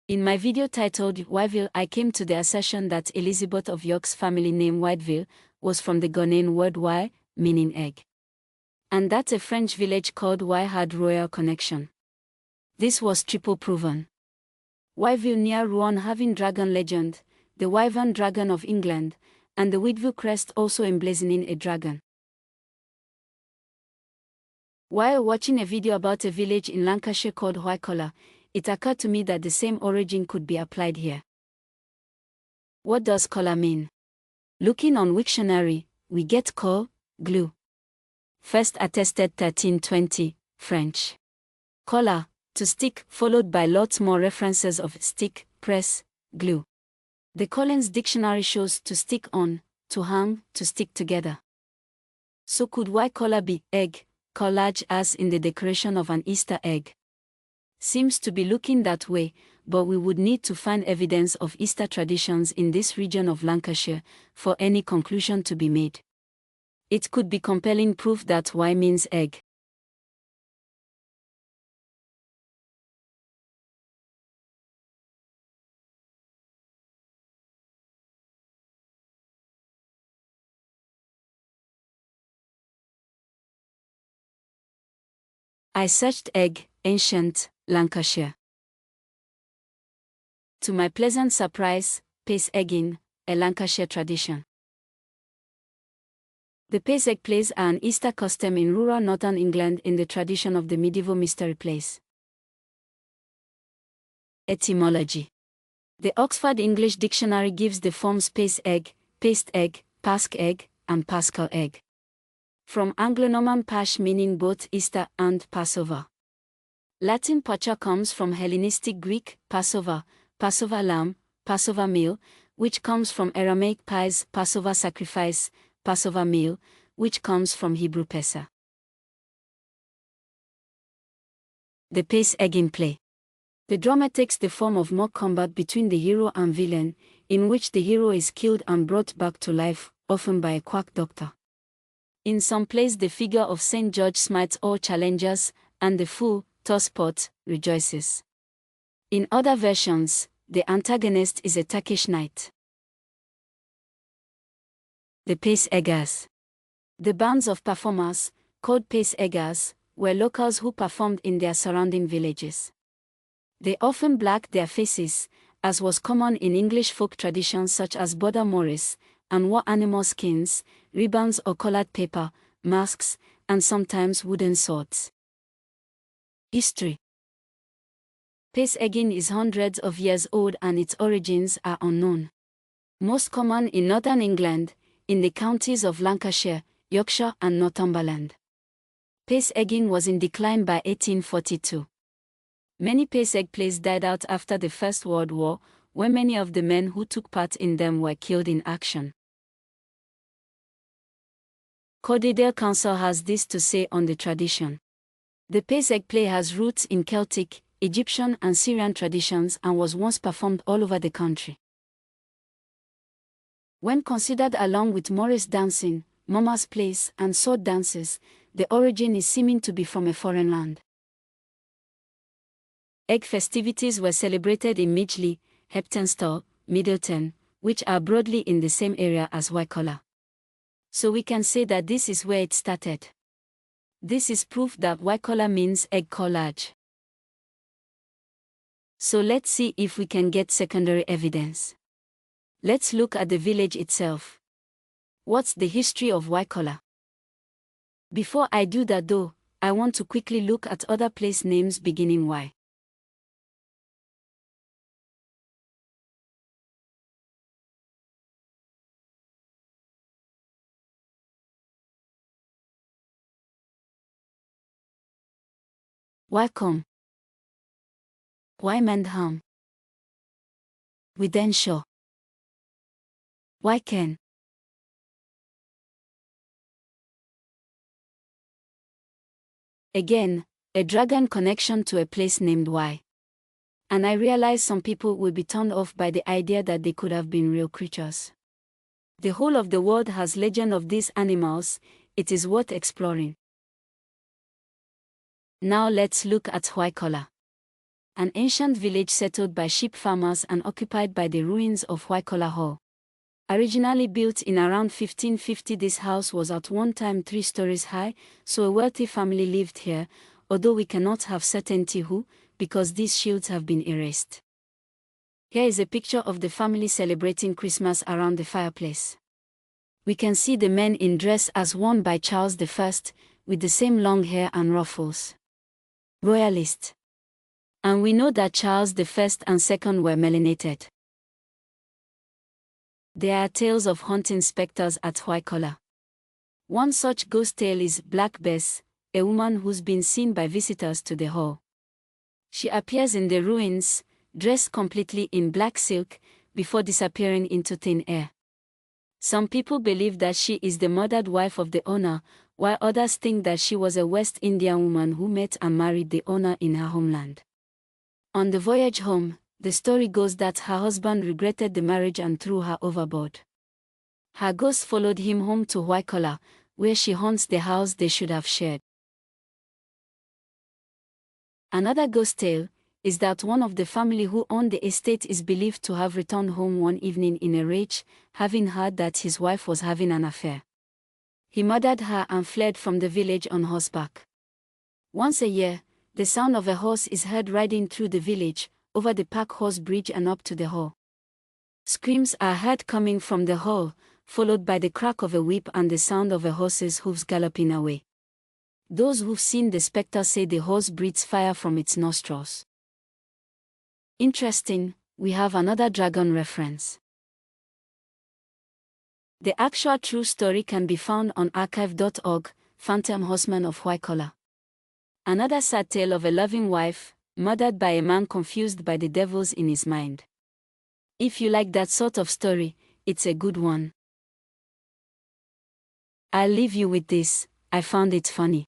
In my video titled Woodville, I came to the assertion that Elizabeth of York's family name Woodville was from the Ghanaian word Y, meaning egg. And that a French village called Y had royal connection. This was triple proven. Woodville near Rouen having dragon legend, the Wyvern dragon of England, and the Woodville crest also emblazoning a dragon. While watching a video about a village in Lancashire called WYCOLLER, it occurred to me that the same origin could be applied here. What does collar mean? Looking on Wiktionary, we get col, glue. First attested 1320, French. Collar, to stick, followed by lots more references of stick, press, glue. The Collins Dictionary shows to stick on, to hang, to stick together. So could WYCOLLER be egg, collage as in the decoration of an Easter egg? Seems to be looking that way, but we would need to find evidence of Easter traditions in this region of Lancashire for any conclusion to be made. It could be compelling proof that Y means egg. I searched egg, ancient, Lancashire. To my pleasant surprise, pace egging, a Lancashire tradition. The pace egg plays are an Easter custom in rural northern England in the tradition of the medieval mystery plays. Etymology. The Oxford English Dictionary gives the forms pace egg, paste egg, pasch egg, and paschal egg. From Anglo-Norman pasch meaning both Easter and Passover. Latin pacha comes from Hellenistic Greek, Passover, Passover lamb, Passover meal, which comes from Aramaic pais, Passover sacrifice, Passover meal, which comes from Hebrew Pesach. The pace egging play. The drama takes the form of mock combat between the hero and villain, in which the hero is killed and brought back to life, often by a quack doctor. In some plays the figure of Saint George smites all challengers, and the fool, tosspot, rejoices. In other versions, the antagonist is a Turkish knight. The pace eggers. The bands of performers, called pace eggers, were locals who performed in their surrounding villages. They often blacked their faces, as was common in English folk traditions such as Border Morris, and wore animal skins, ribbons or colored paper, masks, and sometimes wooden swords. History. Pace egging is hundreds of years old and its origins are unknown. Most common in northern England, in the counties of Lancashire, Yorkshire and Northumberland. Pace egging was in decline by 1842. Many pace egg plays died out after the First World War, where many of the men who took part in them were killed in action. Cordedale Council has this to say on the tradition. The pace egg play has roots in Celtic, Egyptian and Syrian traditions and was once performed all over the country. When considered along with Morris dancing, mummers' plays and sword dances, the origin is seeming to be from a foreign land. Egg festivities were celebrated in Midgley, Heptonstall, Middleton, which are broadly in the same area as WYCOLLER. So we can say that this is where it started. This is proof that WYCOLLER means egg collage. So let's see if we can get secondary evidence. Let's look at the village itself. What's the history of WYCOLLER? Before I do that though, I want to quickly look at other place names beginning Y. Wycombe, Wymondham, Wythenshawe, Wyken. Again, a dragon connection to a place named Y. And I realize some people will be turned off by the idea that they could have been real creatures. The whole of the world has legend of these animals, it is worth exploring. Now let's look at WYCOLLER. an ancient village settled by sheep farmers and occupied by the ruins of WYCOLLER Hall. Originally built in around 1550, this house was at one time 3 stories high, so a wealthy family lived here, although we cannot have certainty who, because these shields have been erased. Here is a picture of the family celebrating Christmas around the fireplace. We can see the men in dress as worn by Charles I, with the same long hair and ruffles. Royalist. And we know that Charles I and II were melanated. There are tales of haunting specters at WYCOLLER. One such ghost tale is Black Bess, a woman who's been seen by visitors to the hall. She appears in the ruins, dressed completely in black silk, before disappearing into thin air. Some people believe that she is the murdered wife of the owner, while others think that she was a West Indian woman who met and married the owner in her homeland. On the voyage home, the story goes that her husband regretted the marriage and threw her overboard. Her ghost followed him home to WYCOLLER, where she haunts the house they should have shared. Another ghost tale is that one of the family who owned the estate is believed to have returned home one evening in a rage, having heard that his wife was having an affair. He murdered her and fled from the village on horseback. Once a year, the sound of a horse is heard riding through the village, over the pack horse bridge and up to the hall. Screams are heard coming from the hall, followed by the crack of a whip and the sound of a horse's hooves galloping away. Those who've seen the spectre say the horse breathes fire from its nostrils. Interesting, we have another dragon reference. The actual true story can be found on archive.org, Phantom Horseman of WYCOLLER. Another sad tale of a loving wife, murdered by a man confused by the devils in his mind. If you like that sort of story, it's a good one. I'll leave you with this, I found it funny.